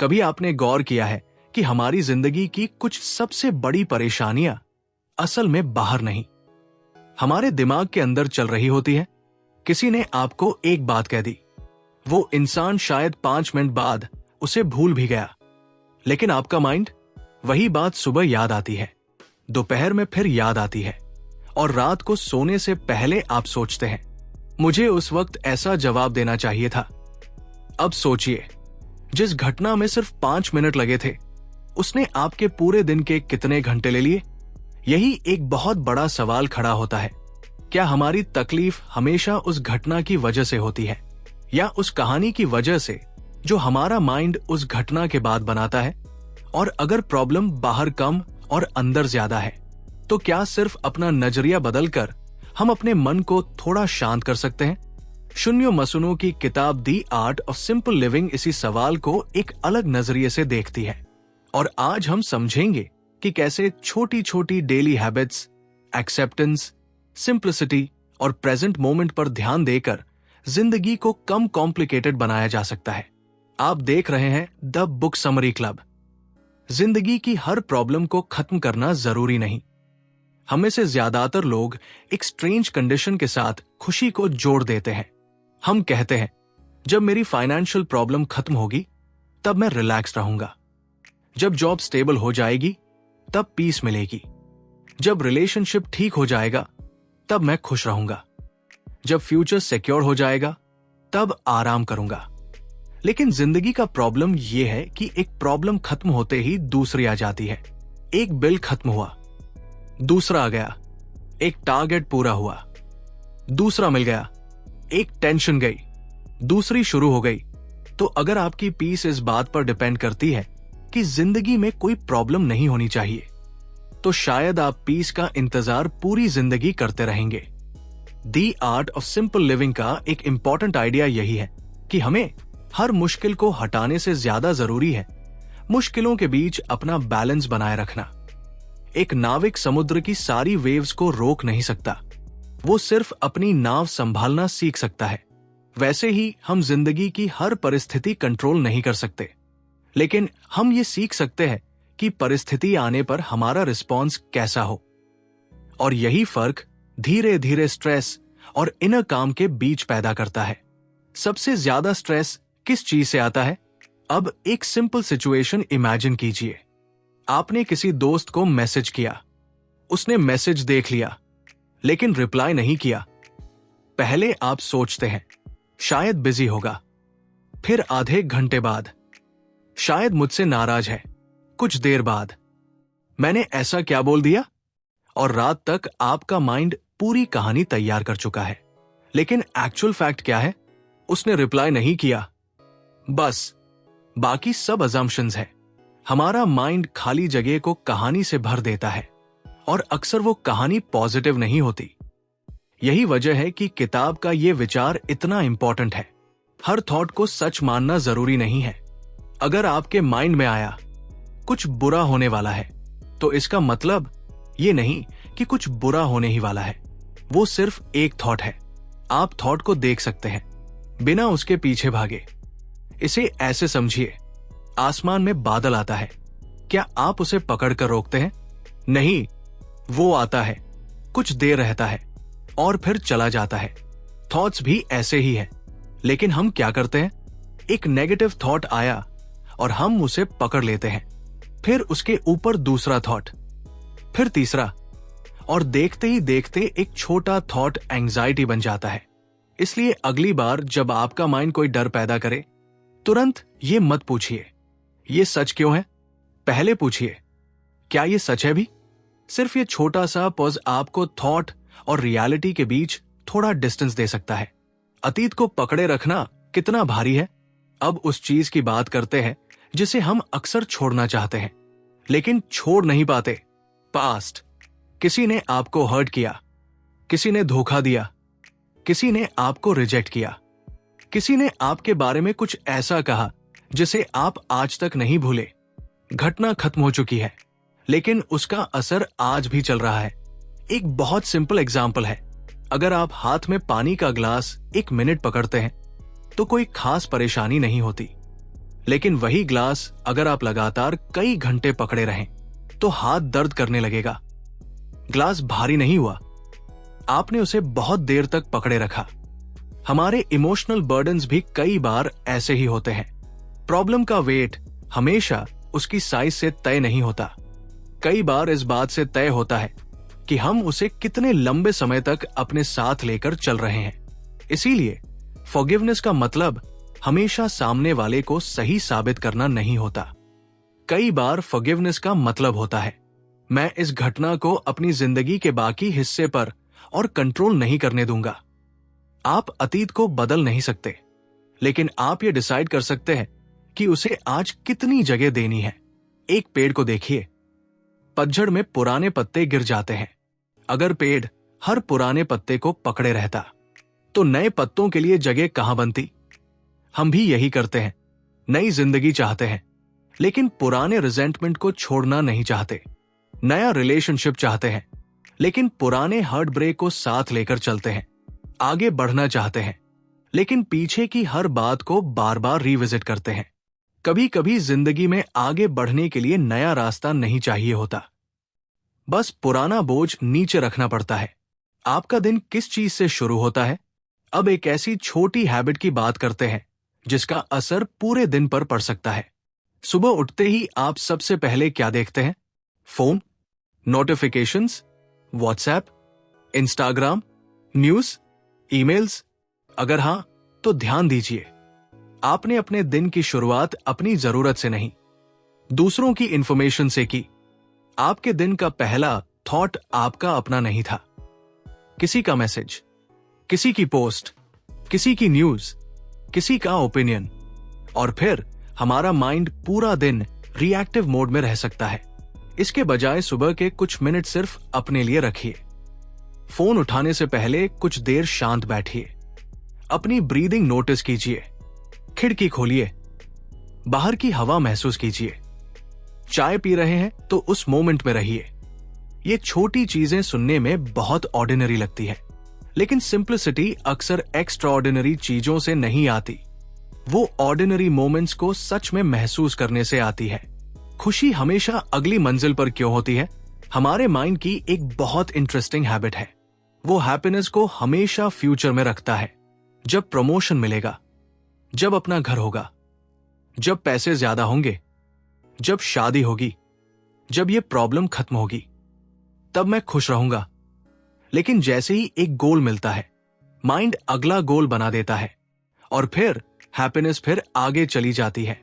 कभी आपने गौर किया है कि हमारी जिंदगी की कुछ सबसे बड़ी परेशानियां असल में बाहर नहीं, हमारे दिमाग के अंदर चल रही होती है। किसी ने आपको एक बात कह दी, वो इंसान शायद 5 मिनट बाद उसे भूल भी गया, लेकिन आपका माइंड वही बात सुबह याद आती है, दोपहर में फिर याद आती है, और रात को सोने से पहले आप सोचते हैं, मुझे उस वक्त ऐसा जवाब देना चाहिए था। अब सोचिए, जिस घटना में सिर्फ 5 मिनट लगे थे, उसने आपके पूरे दिन के कितने घंटे ले लिए? यही एक बहुत बड़ा सवाल खड़ा होता है। क्या हमारी तकलीफ हमेशा उस घटना की वजह से होती है, या उस कहानी की वजह से जो हमारा माइंड उस घटना के बाद बनाता है? और अगर प्रॉब्लम बाहर कम और अंदर ज्यादा है, तो क्या सिर्फ अपना नजरिया बदलकर हम अपने मन को थोड़ा शांत कर सकते हैं? शून्य मसूनों की किताब दी आर्ट ऑफ सिंपल लिविंग इसी सवाल को एक अलग नजरिए से देखती है, और आज हम समझेंगे कि कैसे छोटी छोटी डेली हैबिट्स, एक्सेप्टेंस, सिंप्लिसिटी और प्रेजेंट मोमेंट पर ध्यान देकर जिंदगी को कम कॉम्प्लिकेटेड बनाया जा सकता है। आप देख रहे हैं द बुक समरी क्लब। जिंदगी की हर प्रॉब्लम को खत्म करना जरूरी नहीं। हम में से ज्यादातर लोग एक स्ट्रेंज कंडीशन के साथ खुशी को जोड़ देते हैं। हम कहते हैं, जब मेरी फाइनेंशियल प्रॉब्लम खत्म होगी तब मैं रिलैक्स रहूंगा, जब जॉब स्टेबल हो जाएगी तब पीस मिलेगी, जब रिलेशनशिप ठीक हो जाएगा तब मैं खुश रहूंगा, जब फ्यूचर सिक्योर हो जाएगा तब आराम करूंगा। लेकिन जिंदगी का प्रॉब्लम यह है कि एक प्रॉब्लम खत्म होते ही दूसरी आ जाती है। एक बिल खत्म हुआ, दूसरा आ गया, एक टारगेट पूरा हुआ, दूसरा मिल गया, एक टेंशन गई, दूसरी शुरू हो गई। तो अगर आपकी पीस इस बात पर डिपेंड करती है कि जिंदगी में कोई प्रॉब्लम नहीं होनी चाहिए, तो शायद आप पीस का इंतजार पूरी जिंदगी करते रहेंगे। दी आर्ट ऑफ सिंपल लिविंग का एक इंपॉर्टेंट आइडिया यही है कि हमें हर मुश्किल को हटाने से ज्यादा जरूरी है मुश्किलों के बीच अपना बैलेंस बनाए रखना। एक नाविक समुद्र की सारी वेव्स को रोक नहीं सकता, वो सिर्फ अपनी नाव संभालना सीख सकता है। वैसे ही हम जिंदगी की हर परिस्थिति कंट्रोल नहीं कर सकते, लेकिन हम ये सीख सकते हैं कि परिस्थिति आने पर हमारा रिस्पॉन्स कैसा हो। और यही फर्क धीरे धीरे स्ट्रेस और इनर काम के बीच पैदा करता है। सबसे ज्यादा स्ट्रेस किस चीज से आता है? अब एक सिंपल सिचुएशन इमेजिन कीजिए। आपने किसी दोस्त को मैसेज किया, उसने मैसेज देख लिया लेकिन रिप्लाई नहीं किया। पहले आप सोचते हैं शायद बिजी होगा, फिर आधे घंटे बाद शायद मुझसे नाराज है, कुछ देर बाद मैंने ऐसा क्या बोल दिया, और रात तक आपका माइंड पूरी कहानी तैयार कर चुका है। लेकिन एक्चुअल फैक्ट क्या है? उसने रिप्लाई नहीं किया, बस बाकी सब अजम्पशंस है। हमारा माइंड खाली जगह को कहानी से भर देता है, और अक्सर वो कहानी पॉजिटिव नहीं होती। यही वजह है कि किताब का ये विचार इतना इंपॉर्टेंट है। हर थॉट को सच मानना जरूरी नहीं है। अगर आपके माइंड में आया कुछ बुरा होने वाला है, तो इसका मतलब ये नहीं कि कुछ बुरा होने ही वाला है। वो सिर्फ एक थॉट है। आप थॉट को देख सकते हैं, बिना उसके पीछे भागे। इसे ऐसे समझिए, आसमान में बादल आता है, क्या आप उसे पकड़कर रोकते हैं? नहीं, वो आता है, कुछ देर रहता है और फिर चला जाता है। थॉट्स भी ऐसे ही है, लेकिन हम क्या करते हैं? एक नेगेटिव थॉट आया और हम उसे पकड़ लेते हैं, फिर उसके ऊपर दूसरा थॉट, फिर तीसरा, और देखते ही देखते एक छोटा थॉट एंजाइटी बन जाता है। इसलिए अगली बार जब आपका माइंड कोई डर पैदा करे, तुरंत ये मत पूछिए ये सच क्यों है, पहले पूछिए क्या ये सच है भी। सिर्फ ये छोटा सा पॉज आपको थॉट और रियलिटी के बीच थोड़ा डिस्टेंस दे सकता है। अतीत को पकड़े रखना कितना भारी है। अब उस चीज की बात करते हैं जिसे हम अक्सर छोड़ना चाहते हैं लेकिन छोड़ नहीं पाते। पास्ट। किसी ने आपको हर्ट किया, किसी ने धोखा दिया, किसी ने आपको रिजेक्ट किया, किसी ने आपके बारे में कुछ ऐसा कहा जिसे आप आज तक नहीं भूले। घटना खत्म हो चुकी है, लेकिन उसका असर आज भी चल रहा है। एक बहुत सिंपल एग्जाम्पल है, अगर आप हाथ में पानी का ग्लास 1 मिनट पकड़ते हैं तो कोई खास परेशानी नहीं होती, लेकिन वही ग्लास अगर आप लगातार कई घंटे पकड़े रहें तो हाथ दर्द करने लगेगा। ग्लास भारी नहीं हुआ, आपने उसे बहुत देर तक पकड़े रखा। हमारे इमोशनल बर्डन्स भी कई बार ऐसे ही होते हैं। प्रॉब्लम का वेट हमेशा उसकी साइज से तय नहीं होता। कई बार इस बात से तय होता है कि हम उसे कितने लंबे समय तक अपने साथ लेकर चल रहे हैं। इसीलिए फॉरगिवनेस का मतलब हमेशा सामने वाले को सही साबित करना नहीं होता। कई बार फॉरगिवनेस का मतलब होता है, मैं इस घटना को अपनी जिंदगी के बाकी हिस्से पर और कंट्रोल नहीं करने दूंगा। आप अतीत को बदल नहीं सकते, लेकिन आप ये डिसाइड कर सकते हैं कि उसे आज कितनी जगह देनी है। एक पेड़ को देखिए, पतझड़ में पुराने पत्ते गिर जाते हैं। अगर पेड़ हर पुराने पत्ते को पकड़े रहता तो नए पत्तों के लिए जगह कहां बनती। हम भी यही करते हैं, नई जिंदगी चाहते हैं, लेकिन पुराने रिजेंटमेंट को छोड़ना नहीं चाहते। नया रिलेशनशिप चाहते हैं, लेकिन पुराने हार्ट ब्रेक को साथ लेकर चलते हैं। आगे बढ़ना चाहते हैं, लेकिन पीछे की हर बात को बार बार रिविजिट करते हैं। कभी कभी जिंदगी में आगे बढ़ने के लिए नया रास्ता नहीं चाहिए होता, बस पुराना बोझ नीचे रखना पड़ता है। आपका दिन किस चीज से शुरू होता है? अब एक ऐसी छोटी हैबिट की बात करते हैं जिसका असर पूरे दिन पर पड़ सकता है। सुबह उठते ही आप सबसे पहले क्या देखते हैं? Phone, notifications, WhatsApp, Instagram, news, emails? अगर हां, तो ध्यान दीजिए, आपने अपने दिन की शुरुआत अपनी जरूरत से नहीं, दूसरों की इंफॉर्मेशन से की। आपके दिन का पहला थॉट आपका अपना नहीं था। किसी का मैसेज, किसी की पोस्ट, किसी की न्यूज, किसी का ओपिनियन, और फिर हमारा माइंड पूरा दिन रिएक्टिव मोड में रह सकता है। इसके बजाय सुबह के कुछ मिनट सिर्फ अपने लिए रखिए। फोन उठाने से पहले कुछ देर शांत बैठिए, अपनी ब्रीदिंग नोटिस कीजिए, खिड़की खोलिए, बाहर की हवा महसूस कीजिए। चाय पी रहे हैं तो उस मोमेंट में रहिए। ये छोटी चीजें सुनने में बहुत ऑर्डिनरी लगती है, लेकिन सिंप्लिसिटी अक्सर एक्स्ट्राऑर्डिनरी चीजों से नहीं आती, वो ऑर्डिनरी मोमेंट्स को सच में महसूस करने से आती है। खुशी हमेशा अगली मंजिल पर क्यों होती है? हमारे माइंड की एक बहुत इंटरेस्टिंग हैबिट है, वो हैप्पीनेस को हमेशा फ्यूचर में रखता है। जब प्रमोशन मिलेगा, जब अपना घर होगा, जब पैसे ज्यादा होंगे, जब शादी होगी, जब ये प्रॉब्लम खत्म होगी, तब मैं खुश रहूंगा। लेकिन जैसे ही एक गोल मिलता है, माइंड अगला गोल बना देता है और फिर हैप्पीनेस फिर आगे चली जाती है।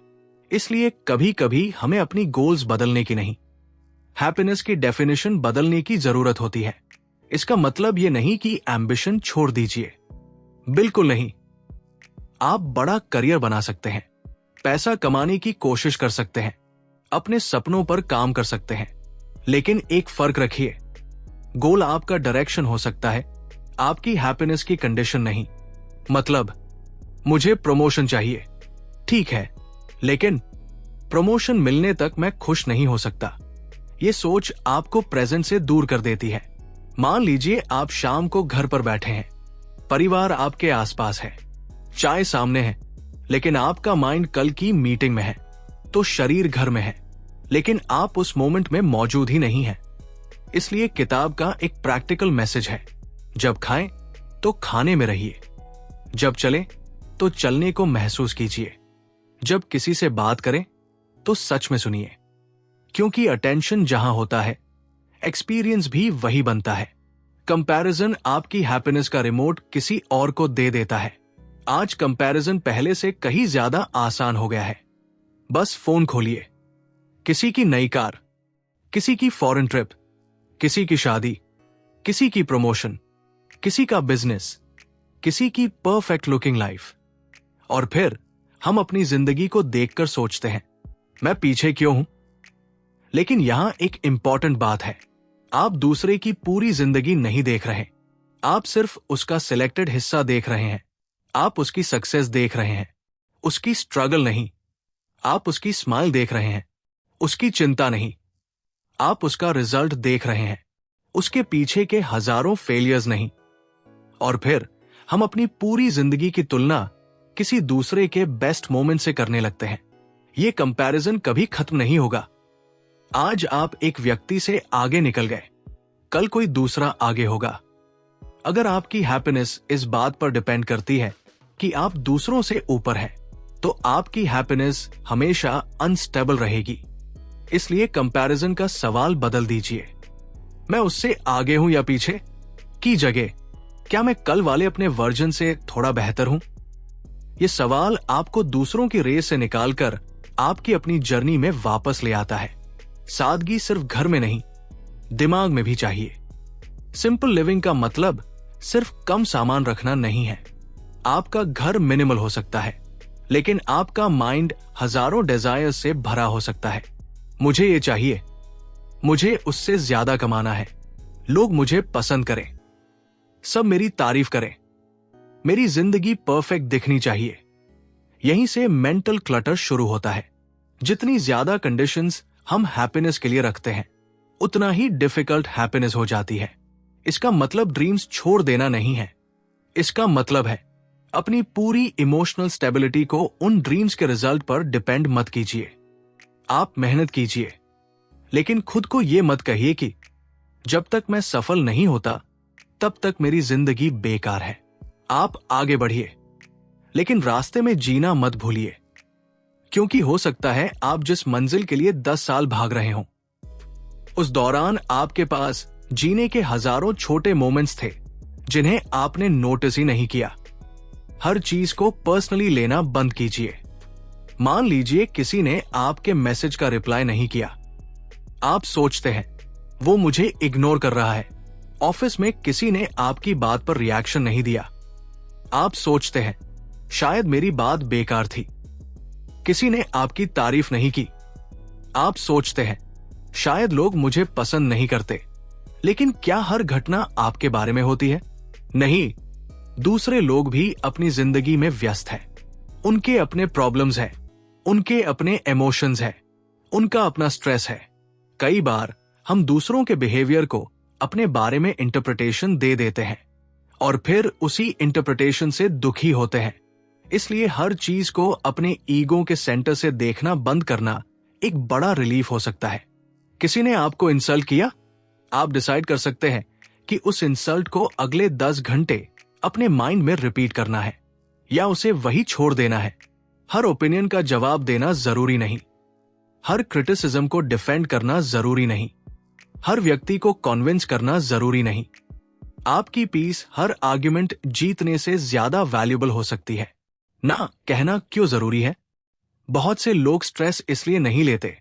इसलिए कभी कभी हमें अपनी गोल्स बदलने की नहीं, हैप्पीनेस की डेफिनेशन बदलने की जरूरत होती है। इसका मतलब यह नहीं कि एम्बिशन छोड़ दीजिए, बिल्कुल नहीं। आप बड़ा करियर बना सकते हैं, पैसा कमाने की कोशिश कर सकते हैं, अपने सपनों पर काम कर सकते हैं, लेकिन एक फर्क रखिए, गोल आपका डायरेक्शन हो सकता है, आपकी हैप्पीनेस की कंडीशन नहीं। मतलब, मुझे प्रमोशन चाहिए, ठीक है, लेकिन प्रमोशन मिलने तक मैं खुश नहीं हो सकता। ये सोच आपको प्रेजेंट से दूर कर देती है। मान लीजिए आप शाम को घर पर बैठे हैं, परिवार आपके आसपास है, चाय सामने है, लेकिन आपका माइंड कल की मीटिंग में है, तो शरीर घर में है, लेकिन आप उस मोमेंट में मौजूद ही नहीं है। इसलिए किताब का एक प्रैक्टिकल मैसेज है, जब खाएं तो खाने में रहिए, जब चलें तो चलने को महसूस कीजिए, जब किसी से बात करें तो सच में सुनिए, क्योंकि अटेंशन जहां होता है, एक्सपीरियंस भी वही बनता है। कंपैरिजन आपकी हैप्पीनेस का रिमोट किसी और को दे देता है। आज कंपैरिजन पहले से कहीं ज्यादा आसान हो गया है। बस फोन खोलिए, किसी की नई कार, किसी की फॉरेन ट्रिप, किसी की शादी, किसी की प्रमोशन, किसी का बिजनेस, किसी की परफेक्ट लुकिंग लाइफ, और फिर हम अपनी जिंदगी को देखकर सोचते हैं, मैं पीछे क्यों हूं? लेकिन यहां एक इंपॉर्टेंट बात है, आप दूसरे की पूरी जिंदगी नहीं देख रहे, आप सिर्फ उसका सिलेक्टेड हिस्सा देख रहे हैं। आप उसकी सक्सेस देख रहे हैं, उसकी स्ट्रगल नहीं। आप उसकी स्माइल देख रहे हैं, उसकी चिंता नहीं। आप उसका रिजल्ट देख रहे हैं, उसके पीछे के हजारों फेलियर्स नहीं। और फिर हम अपनी पूरी जिंदगी की तुलना किसी दूसरे के बेस्ट मोमेंट से करने लगते हैं। ये कंपैरिजन कभी खत्म नहीं होगा। आज आप एक व्यक्ति से आगे निकल गए, कल कोई दूसरा आगे होगा। अगर आपकी हैप्पीनेस इस बात पर डिपेंड करती है कि आप दूसरों से ऊपर हैं, तो आपकी हैप्पीनेस हमेशा अनस्टेबल रहेगी। इसलिए कंपैरिजन का सवाल बदल दीजिए। मैं उससे आगे हूं या पीछे की जगह क्या मैं कल वाले अपने वर्जन से थोड़ा बेहतर हूं? यह सवाल आपको दूसरों की रेस से निकालकर आपकी अपनी जर्नी में वापस ले आता है। सादगी सिर्फ घर में नहीं, दिमाग में भी चाहिए। सिंपल लिविंग का मतलब सिर्फ कम सामान रखना नहीं है। आपका घर मिनिमल हो सकता है, लेकिन आपका माइंड हजारों डिजायर से भरा हो सकता है। मुझे ये चाहिए, मुझे उससे ज्यादा कमाना है, लोग मुझे पसंद करें, सब मेरी तारीफ करें, मेरी जिंदगी परफेक्ट दिखनी चाहिए। यहीं से मेंटल क्लटर शुरू होता है। जितनी ज्यादा कंडीशंस हम हैप्पीनेस के लिए रखते हैं, उतना ही डिफिकल्ट हैप्पीनेस हो जाती है। इसका मतलब ड्रीम्स छोड़ देना नहीं है। इसका मतलब है अपनी पूरी इमोशनल स्टेबिलिटी को उन ड्रीम्स के रिजल्ट पर डिपेंड मत कीजिए। आप मेहनत कीजिए, लेकिन खुद को यह मत कहिए कि जब तक मैं सफल नहीं होता तब तक मेरी जिंदगी बेकार है। आप आगे बढ़िए, लेकिन रास्ते में जीना मत भूलिए, क्योंकि हो सकता है आप जिस मंजिल के लिए 10 साल भाग रहे हों, उस दौरान आपके पास जीने के हजारों छोटे मोमेंट्स थे जिन्हें आपने नोटिस ही नहीं किया। हर चीज को पर्सनली लेना बंद कीजिए। मान लीजिए किसी ने आपके मैसेज का रिप्लाई नहीं किया। आप सोचते हैं वो मुझे इग्नोर कर रहा है। ऑफिस में किसी ने आपकी बात पर रिएक्शन नहीं दिया। आप सोचते हैं शायद मेरी बात बेकार थी। किसी ने आपकी तारीफ नहीं की। आप सोचते हैं शायद लोग मुझे पसंद नहीं करते। लेकिन क्या हर घटना आपके बारे में होती है? नहीं। दूसरे लोग भी अपनी जिंदगी में व्यस्त हैं। उनके अपने प्रॉब्लम्स हैं, उनके अपने इमोशंस हैं, उनका अपना स्ट्रेस है। कई बार हम दूसरों के बिहेवियर को अपने बारे में इंटरप्रिटेशन दे देते हैं और फिर उसी इंटरप्रिटेशन से दुखी होते हैं। इसलिए हर चीज को अपने ईगो के सेंटर से देखना बंद करना एक बड़ा रिलीफ हो सकता है। किसी ने आपको इंसल्ट किया, आप डिसाइड कर सकते हैं कि उस इंसल्ट को अगले 10 घंटे अपने माइंड में रिपीट करना है या उसे वही छोड़ देना है। हर ओपिनियन का जवाब देना जरूरी नहीं। हर क्रिटिसिज्म को डिफेंड करना जरूरी नहीं। हर व्यक्ति को कॉन्विंस करना जरूरी नहीं। आपकी पीस हर आर्ग्यूमेंट जीतने से ज्यादा वैल्यूबल हो सकती है। ना कहना क्यों जरूरी है? बहुत से लोग स्ट्रेस इसलिए नहीं लेते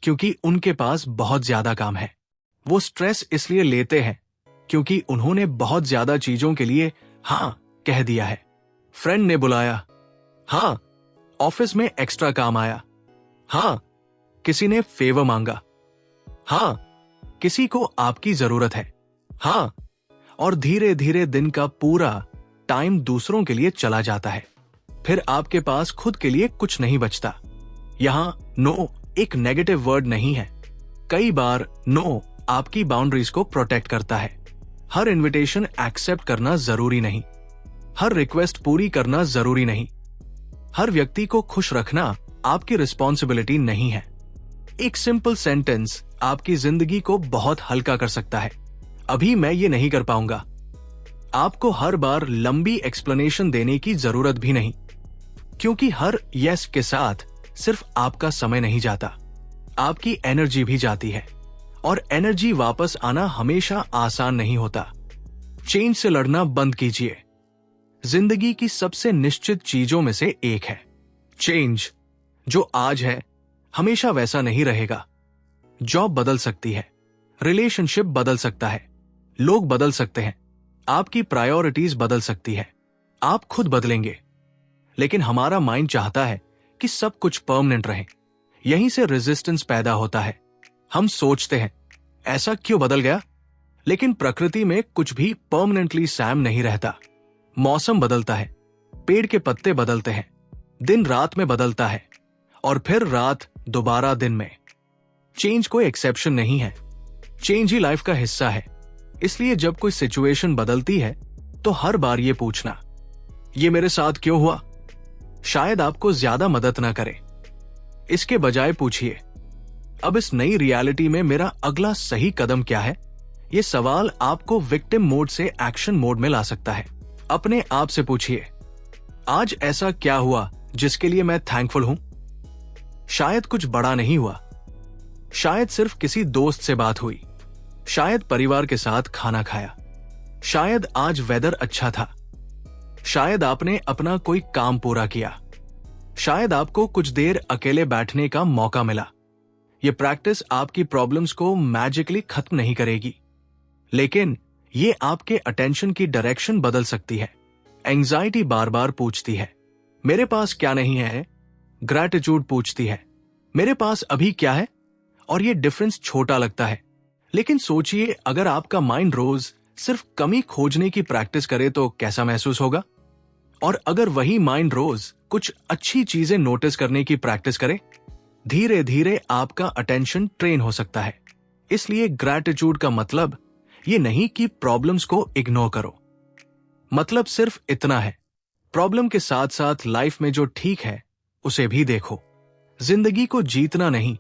क्योंकि उनके पास बहुत ज्यादा काम है। वो स्ट्रेस इसलिए लेते हैं क्योंकि उन्होंने बहुत ज्यादा चीजों के लिए हाँ कह दिया है। फ्रेंड ने बुलाया, हाँ। ऑफिस में एक्स्ट्रा काम आया, हाँ। किसी ने फेवर मांगा, हाँ। किसी को आपकी जरूरत है, हाँ। और धीरे धीरे दिन का पूरा टाइम दूसरों के लिए चला जाता है। फिर आपके पास खुद के लिए कुछ नहीं बचता। यहां नो एक नेगेटिव वर्ड नहीं है। कई बार नो आपकी बाउंड्रीज को प्रोटेक्ट करता है। हर इनविटेशन एक्सेप्ट करना जरूरी नहीं। हर रिक्वेस्ट पूरी करना जरूरी नहीं। हर व्यक्ति को खुश रखना आपकी रिस्पॉन्सिबिलिटी नहीं है। एक सिंपल सेंटेंस आपकी जिंदगी को बहुत हल्का कर सकता है। अभी मैं ये नहीं कर पाऊंगा। आपको हर बार लंबी एक्सप्लेनेशन देने की जरूरत भी नहीं, क्योंकि हर यस के साथ सिर्फ आपका समय नहीं जाता, आपकी एनर्जी भी जाती है। और एनर्जी वापस आना हमेशा आसान नहीं होता। चेंज से लड़ना बंद कीजिए। जिंदगी की सबसे निश्चित चीजों में से एक है चेंज। जो आज है हमेशा वैसा नहीं रहेगा। जॉब बदल सकती है, रिलेशनशिप बदल सकता है, लोग बदल सकते हैं, आपकी प्रायोरिटीज बदल सकती है, आप खुद बदलेंगे। लेकिन हमारा माइंड चाहता है कि सब कुछ परमानेंट रहे। यहीं से रेजिस्टेंस पैदा होता है। हम सोचते हैं ऐसा क्यों बदल गया? लेकिन प्रकृति में कुछ भी परमानेंटली सैम नहीं रहता। मौसम बदलता है, पेड़ के पत्ते बदलते हैं, दिन रात में बदलता है और फिर रात दोबारा दिन में। चेंज कोई एक्सेप्शन नहीं है, चेंज ही लाइफ का हिस्सा है। इसलिए जब कोई सिचुएशन बदलती है तो हर बार ये पूछना, ये मेरे साथ क्यों हुआ? शायद आपको ज्यादा मदद ना करे, इसके बजाय पूछिए, अब इस नई रियलिटी में मेरा अगला सही कदम क्या है? ये सवाल आपको विक्टिम मोड से एक्शन मोड में ला सकता है। अपने आप से पूछिए, आज ऐसा क्या हुआ जिसके लिए मैं थैंकफुल हूं? शायद कुछ बड़ा नहीं हुआ, शायद सिर्फ किसी दोस्त से बात हुई, शायद परिवार के साथ खाना खाया, शायद आज वेदर अच्छा था, शायद आपने अपना कोई काम पूरा किया, शायद आपको कुछ देर अकेले बैठने का मौका मिला। ये प्रैक्टिस आपकी प्रॉब्लम्स को मैजिकली खत्म नहीं करेगी, लेकिन ये आपके अटेंशन की डायरेक्शन बदल सकती है। एंजाइटी बार बार पूछती है, मेरे पास क्या नहीं है? ग्रैटिट्यूड पूछती है, मेरे पास अभी क्या है? और ये डिफरेंस छोटा लगता है, लेकिन सोचिए अगर आपका माइंड रोज सिर्फ कमी खोजने की प्रैक्टिस करे तो कैसा महसूस होगा? और अगर वही माइंड रोज कुछ अच्छी चीजें नोटिस करने की प्रैक्टिस करे, धीरे धीरे आपका अटेंशन ट्रेन हो सकता है। इसलिए ग्रैटिट्यूड का मतलब ये नहीं कि प्रॉब्लम्स को इग्नोर करो, मतलब सिर्फ इतना है, प्रॉब्लम के साथ साथ लाइफ में जो ठीक है उसे भी देखो। जिंदगी को जीतना नहीं,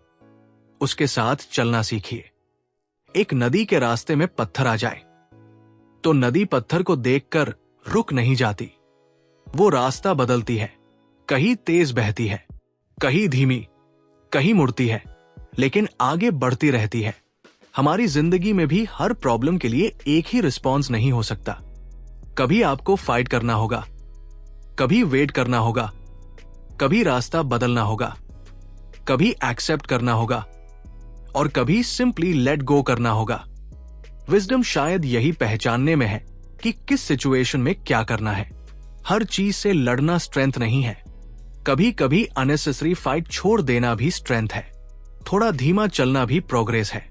उसके साथ चलना सीखिए। एक नदी के रास्ते में पत्थर आ जाए तो नदी पत्थर को देखकर रुक नहीं जाती, वो रास्ता बदलती है, कहीं तेज बहती है, कहीं धीमी, कहीं मुड़ती है, लेकिन आगे बढ़ती रहती है। हमारी जिंदगी में भी हर प्रॉब्लम के लिए एक ही रिस्पॉन्स नहीं हो सकता। कभी आपको फाइट करना होगा, कभी वेट करना होगा, कभी रास्ता बदलना होगा, कभी एक्सेप्ट करना होगा और कभी सिंपली लेट गो करना होगा। विजडम शायद यही पहचानने में है कि किस सिचुएशन में क्या करना है। हर चीज से लड़ना स्ट्रेंथ नहीं है, कभी कभी अननेसेसरी फाइट छोड़ देना भी स्ट्रेंथ है। थोड़ा धीमा चलना भी प्रोग्रेस है।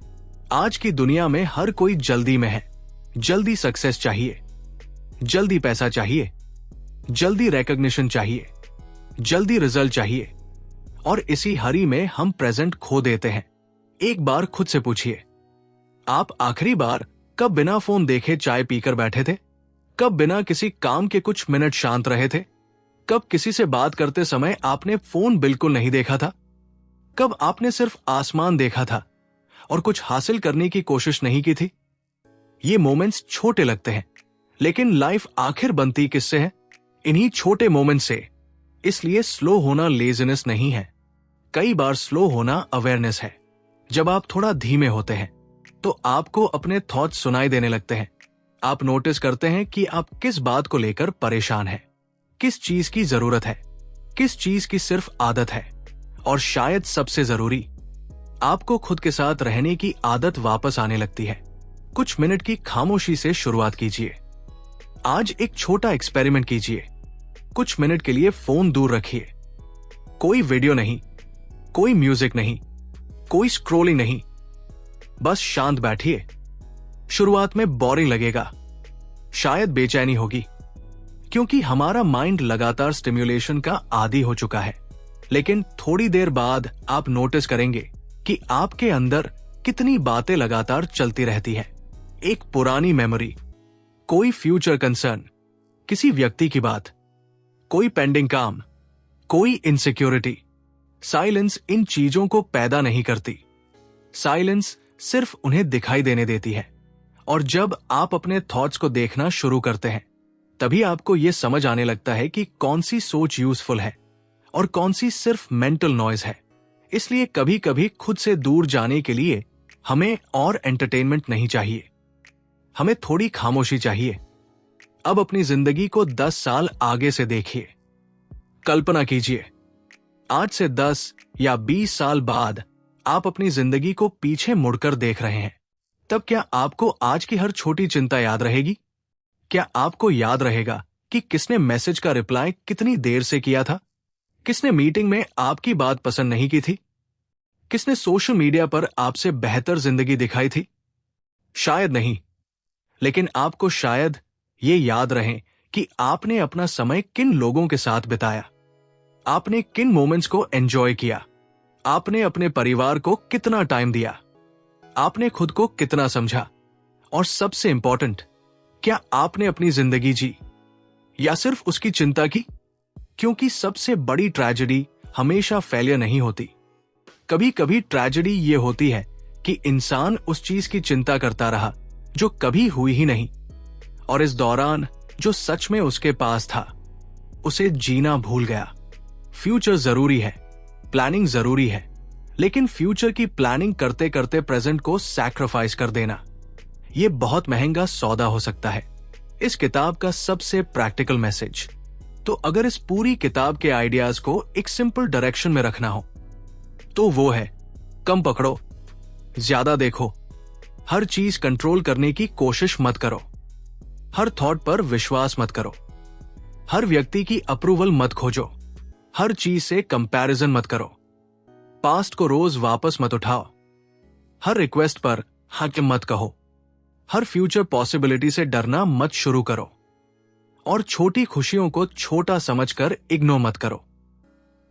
आज की दुनिया में हर कोई जल्दी में है, जल्दी सक्सेस चाहिए, जल्दी पैसा चाहिए, जल्दी रिकॉग्निशन चाहिए, जल्दी रिजल्ट चाहिए, और इसी हरी में हम प्रेजेंट खो देते हैं। एक बार खुद से पूछिए, आप आखिरी बार कब बिना फोन देखे चाय पीकर बैठे थे? कब बिना किसी काम के कुछ मिनट शांत रहे थे? कब किसी से बात करते समय आपने फोन बिल्कुल नहीं देखा था? कब आपने सिर्फ आसमान देखा था और कुछ हासिल करने की कोशिश नहीं की थी? ये मोमेंट्स छोटे लगते हैं, लेकिन लाइफ आखिर बनती किससे है? इन्हीं छोटे मोमेंट्स से। इसलिए स्लो होना लेजीनेस नहीं है, कई बार स्लो होना अवेयरनेस है। जब आप थोड़ा धीमे होते हैं तो आपको अपने थॉट्स सुनाई देने लगते हैं। आप नोटिस करते हैं कि आप किस बात को लेकर परेशान हैं, किस चीज की जरूरत है, किस चीज की सिर्फ आदत है, और शायद सबसे जरूरी, आपको खुद के साथ रहने की आदत वापस आने लगती है। कुछ मिनट की खामोशी से शुरुआत कीजिए। आज एक छोटा एक्सपेरिमेंट कीजिए। कुछ मिनट के लिए फोन दूर रखिए। कोई वीडियो नहीं, कोई म्यूजिक नहीं, कोई स्क्रोलिंग नहीं, बस शांत बैठिए। शुरुआत में बोरिंग लगेगा, शायद बेचैनी होगी, क्योंकि हमारा माइंड लगातार स्टिम्युलेशन का आदी हो चुका है। लेकिन थोड़ी देर बाद आप नोटिस करेंगे कि आपके अंदर कितनी बातें लगातार चलती रहती हैं। एक पुरानी मेमोरी, कोई फ्यूचर कंसर्न, किसी व्यक्ति की बात, कोई पेंडिंग काम, कोई इनसिक्योरिटी। साइलेंस इन चीजों को पैदा नहीं करती, साइलेंस सिर्फ उन्हें दिखाई देने देती है। और जब आप अपने थॉट्स को देखना शुरू करते हैं, तभी आपको यह समझ आने लगता है कि कौन सी सोच यूजफुल है और कौन सी सिर्फ मेंटल नॉइज है। इसलिए कभी कभी खुद से दूर जाने के लिए हमें और एंटरटेनमेंट नहीं चाहिए, हमें थोड़ी खामोशी चाहिए। अब अपनी जिंदगी को 10 साल आगे से देखिए। कल्पना कीजिए, आज से 10 या 20 साल बाद आप अपनी जिंदगी को पीछे मुड़कर देख रहे हैं। तब क्या आपको आज की हर छोटी चिंता याद रहेगी? क्या आपको याद रहेगा कि किसने मैसेज का रिप्लाई कितनी देर से किया था? किसने मीटिंग में आपकी बात पसंद नहीं की थी? किसने सोशल मीडिया पर आपसे बेहतर जिंदगी दिखाई थी? शायद नहीं, लेकिन आपको शायद ये याद रहे कि आपने अपना समय किन लोगों के साथ बिताया, आपने किन मोमेंट्स को एंजॉय किया, आपने अपने परिवार को कितना टाइम दिया, आपने खुद को कितना समझा, और सबसे इंपॉर्टेंट, क्या आपने अपनी जिंदगी जी या सिर्फ उसकी चिंता की? क्योंकि सबसे बड़ी ट्रेजेडी हमेशा फेलियर नहीं होती, कभी कभी ट्रेजेडी ये होती है कि इंसान उस चीज की चिंता करता रहा जो कभी हुई ही नहीं, और इस दौरान जो सच में उसके पास था उसे जीना भूल गया। फ्यूचर जरूरी है, प्लानिंग जरूरी है, लेकिन फ्यूचर की प्लानिंग करते करते प्रेजेंट को सैक्रिफाइस कर देना, यह बहुत महंगा सौदा हो सकता है। इस किताब का सबसे प्रैक्टिकल मैसेज, तो अगर इस पूरी किताब के आइडियाज को एक सिंपल डायरेक्शन में रखना हो तो वो है, कम पकड़ो, ज्यादा देखो, हर चीज कंट्रोल करने की कोशिश मत करो, हर थॉट पर विश्वास मत करो, हर व्यक्ति की अप्रूवल मत खोजो, हर चीज से कंपैरिजन मत करो, पास्ट को रोज वापस मत उठाओ, हर रिक्वेस्ट पर हक मत कहो, हर फ्यूचर पॉसिबिलिटी से डरना मत शुरू करो, और छोटी खुशियों को छोटा समझकर इग्नोर मत करो।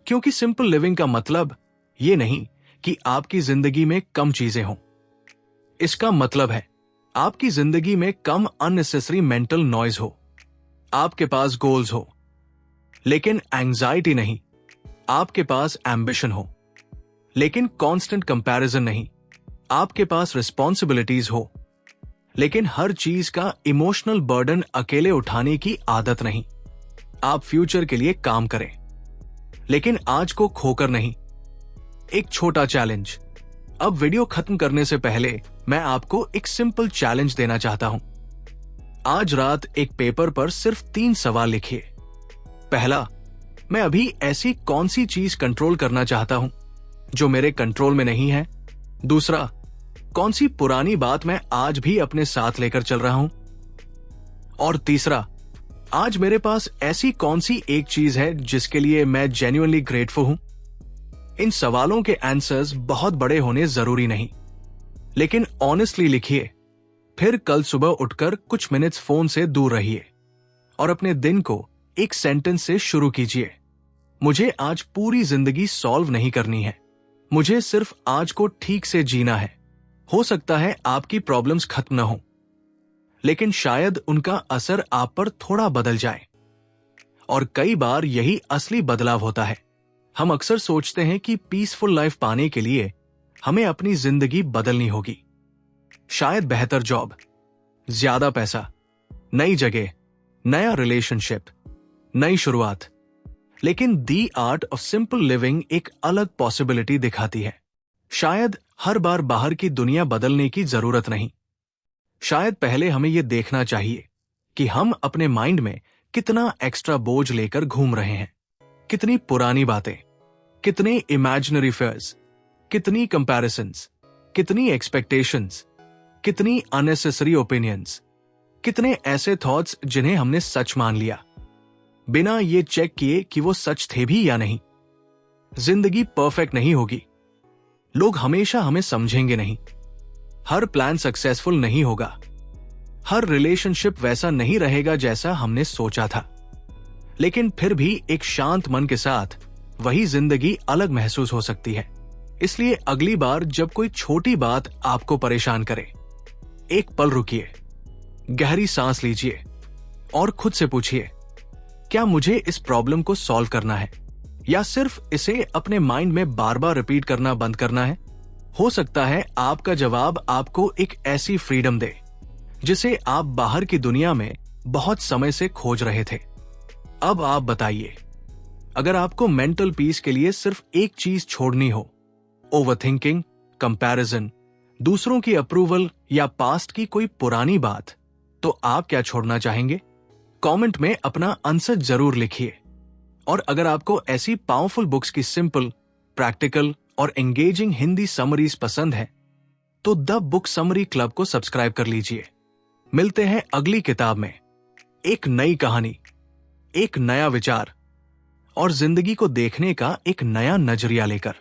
क्योंकि सिंपल लिविंग का मतलब ये नहीं कि आपकी जिंदगी में कम चीजें हों। इसका मतलब है आपकी जिंदगी में कम अननेसेसरी मेंटल नॉइज हो, आपके पास गोल्स हो लेकिन एंजाइटी नहीं, आपके पास एम्बिशन हो लेकिन कांस्टेंट कंपैरिजन नहीं, आपके पास रिस्पॉन्सिबिलिटीज हो लेकिन हर चीज का इमोशनल बर्डन अकेले उठाने की आदत नहीं। आप फ्यूचर के लिए काम करें लेकिन आज को खोकर नहीं। एक छोटा चैलेंज, अब वीडियो खत्म करने से पहले मैं आपको एक सिंपल चैलेंज देना चाहता हूं। आज रात एक पेपर पर सिर्फ 3 सवाल लिखिए। पहला, मैं अभी ऐसी कौन सी चीज कंट्रोल करना चाहता हूं जो मेरे कंट्रोल में नहीं है। दूसरा, कौन सी पुरानी बात मैं आज भी अपने साथ लेकर चल रहा हूं। और तीसरा, आज मेरे पास ऐसी कौन सी एक चीज है जिसके लिए मैं जेन्युइनली ग्रेटफुल हूं। इन सवालों के आंसर्स बहुत बड़े होने जरूरी नहीं, लेकिन ऑनेस्टली लिखिए। फिर कल सुबह उठकर कुछ मिनट्स फोन से दूर रहिए और अपने दिन को एक सेंटेंस से शुरू कीजिए। मुझे आज पूरी जिंदगी सॉल्व नहीं करनी है, मुझे सिर्फ आज को ठीक से जीना है। हो सकता है आपकी प्रॉब्लम्स खत्म न हो, लेकिन शायद उनका असर आप पर थोड़ा बदल जाए। और कई बार यही असली बदलाव होता है। हम अक्सर सोचते हैं कि पीसफुल लाइफ पाने के लिए हमें अपनी जिंदगी बदलनी होगी। शायद बेहतर जॉब, ज्यादा पैसा, नई जगह, नया रिलेशनशिप, नई शुरुआत। लेकिन दी आर्ट ऑफ सिंपल लिविंग एक अलग पॉसिबिलिटी दिखाती है। शायद हर बार बाहर की दुनिया बदलने की जरूरत नहीं। शायद पहले हमें यह देखना चाहिए कि हम अपने माइंड में कितना एक्स्ट्रा बोझ लेकर घूम रहे हैं। कितनी पुरानी बातें, कितने इमेजिनरी फेयर्स, कितनी कंपैरिजन्स, कितनी एक्सपेक्टेशंस, कितनी अननेसेसरी ओपिनियंस, कितने ऐसे थॉट्स जिन्हें हमने सच मान लिया बिना ये चेक किए कि वो सच थे भी या नहीं। जिंदगी परफेक्ट नहीं होगी, लोग हमेशा हमें समझेंगे नहीं, हर प्लान सक्सेसफुल नहीं होगा, हर रिलेशनशिप वैसा नहीं रहेगा जैसा हमने सोचा था। लेकिन फिर भी एक शांत मन के साथ वही जिंदगी अलग महसूस हो सकती है। इसलिए अगली बार जब कोई छोटी बात आपको परेशान करे, एक पल रुकिए, गहरी सांस लीजिए और खुद से पूछिए, क्या मुझे इस प्रॉब्लम को सॉल्व करना है या सिर्फ इसे अपने माइंड में बार बार रिपीट करना बंद करना है। हो सकता है आपका जवाब आपको एक ऐसी फ्रीडम दे जिसे आप बाहर की दुनिया में बहुत समय से खोज रहे थे। अब आप बताइए, अगर आपको मेंटल पीस के लिए सिर्फ एक चीज छोड़नी हो, ओवरथिंकिंग, कंपैरिजन, दूसरों की अप्रूवल या पास्ट की कोई पुरानी बात, तो आप क्या छोड़ना चाहेंगे? कमेंट में अपना आंसर जरूर लिखिए। और अगर आपको ऐसी पावरफुल बुक्स की सिंपल, प्रैक्टिकल और एंगेजिंग हिंदी समरीज पसंद है तो द बुक समरी क्लब को सब्सक्राइब कर लीजिए। मिलते हैं अगली किताब में, एक नई कहानी, एक नया विचार और जिंदगी को देखने का एक नया नजरिया लेकर।